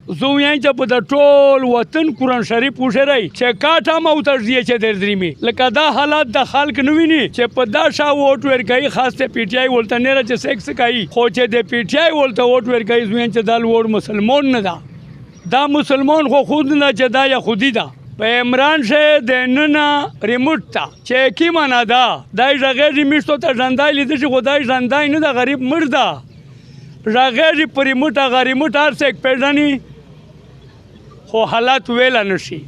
زه وایم چې په د ټول وطن قرآن شریف وشرئ چې کاټه مو تجزیه چې در درېمي لکه دا حالات د خلک نه ویني چې په دا شا ووټ ورکوي خاص ته پی ټی آی ولته نه چې سیکس کوي خو چې د پی ټی آی ولته ووټ ورکوي زه وایم چې دا لوړ مسلمان نه ده دا مسلمان خو خود نه چې دا یهودي ده په عمران شه د ننه ریموټ ته چې کی معنا ده دا غږی میشتو ته ژوندی لیده چې خدای ژوندی نه ده غریب مړ ده غږی په ریموټ هغه ریموټ هر څوک پیژني خو حالات ویله نشي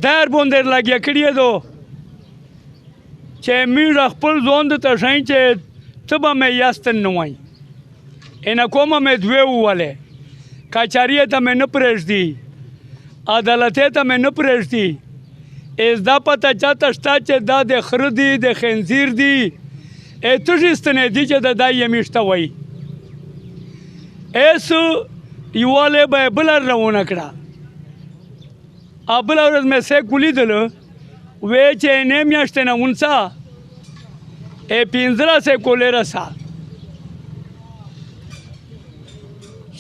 در باندې لګیا کړی دو چې موږ خپل ځوان ته ښایي چې ته به مې یاستن نه وایي اینه کومه مې دوی وویلې کچاریې ته مې نه پرېږدي عدالتې ته مې نه پرېږدي از دا پته چاته شته چې دا د خره دي د خنزیر دي تږي ستنې دي چې د دا یې میشته وایي ایس یوالی به بله روانه کړه بله ورځ مې سیک ولیدلو وی چې نه میاشتې نه ونڅه 15 کولیره سه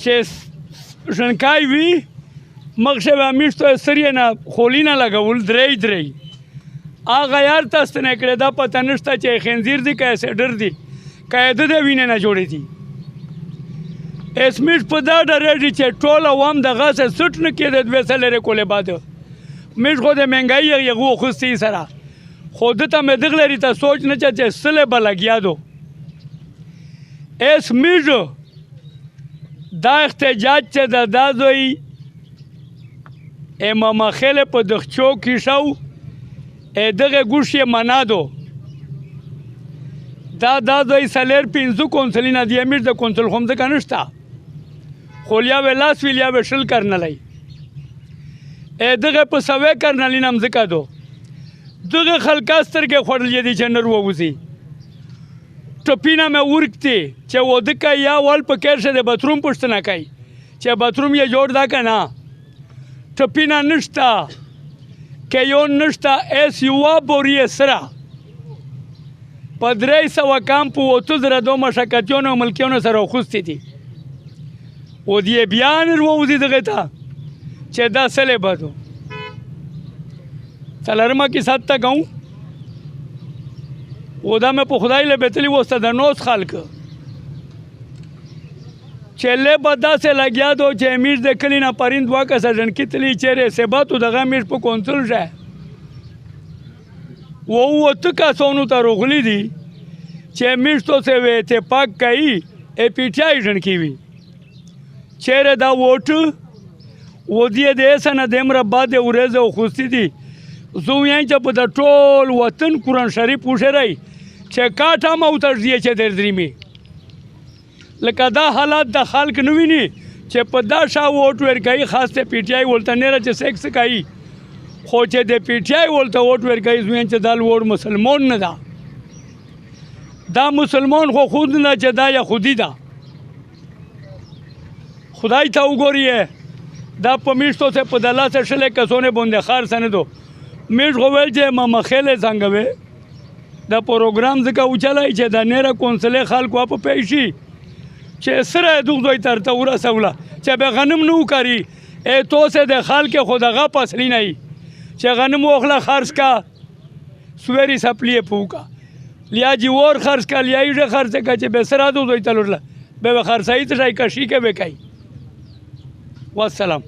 چې ژنکای وي مخ شه به میشتو سر یې نه خولي نه لګول درې هغه یار ته ستنې کړې دا پته نشته چې خنزیر دي که سیډر دي که یې د وینې نه جوړې دي اسمیش په دا ډرېږي چې ټول عوام دغسې سټ نه کېده 200 لرې کولې باده میش خو د مهنګایي یغو اخیستي سره خو ده ته مې دغ لري ته سوچ نه چې سلې به لګیا دو ایس میش دا احتجاج چې د دا دوی امام خیل په دخچو کې شو دغه ګوش یې منا دو دا دوی سلیر 5 کونسلینه دی امیر د کونسل خو مځکه نشته خو لیا به لاس وي لیا به شل کرنلی دغه په سوی کرنلی نه مځکه دو دغه خلکا سترګې خوړلې دي چې نر ووځي ټپینه مې ورکتې چې واده کوي یا ول په کیر شه د باتروم پوښتنه کوي چې باتروم یې جوړ دا که نه ټپینه نشته که یو نشته ایس یوه بورې سره په 300 کام په 30 دو مشکتیونو او ملکیونو سره اخوستې دي و دی بیا نر ووځي دغې ته چې دا سلې بدو څلرمه کیسه ته کوم و دا مې په خدای له بیتلي وسته د نوز خلک چې لی به داسې لګیا دو چې میش د کلي نه پرین 2 کسه ژنکي تلي چیرې ثباتو دغه میش په کونسل شه و 8 کسانو ته روغلي دي چې میشتو سره اتفاق کوي پی ټی آی ژنکي وي چیرې دا ووټ و دې د ایسه نه د امره بعد ورځې اخوستي دي زه وایم چې په د ټول وطن قرآن شریف وشرئ چې کاټه مو تجزیه چې در درېمي لکه دا حالات د خلک نه ویني چې په دا شا ووټ ورکوي خاص ته پی ټی آی ولته نه چې سیکس کوي خو چې د پی ټی آی ولته ووټ ورکوي زه وایم چې دا لوړ مسلمان نه ده دا مسلمان خو خود نه چې دا یهودي ده خدای ته وګورئ دا په میشتو سه په د لاسه شلې کسونه باندې خرڅ نه دو میش خو ویل چې ماما خیلې څنګه وې دا پروګرام ځکه وچلای چې د نیره کونسلې خلکو په پیشي چې سره دوغ دوی ترته ورسوله چې به غنم نه وکړي تو سه د خلک خو دغه پسلی نه چې غنم واخله خرڅ کا سویری سپلیه پوکا لیا جی ور خرڅ کا لیا یې خرڅ کا چې به سره دوغ دوی تلورله به خرڅای ته ځای کشي کې به کوي والسلام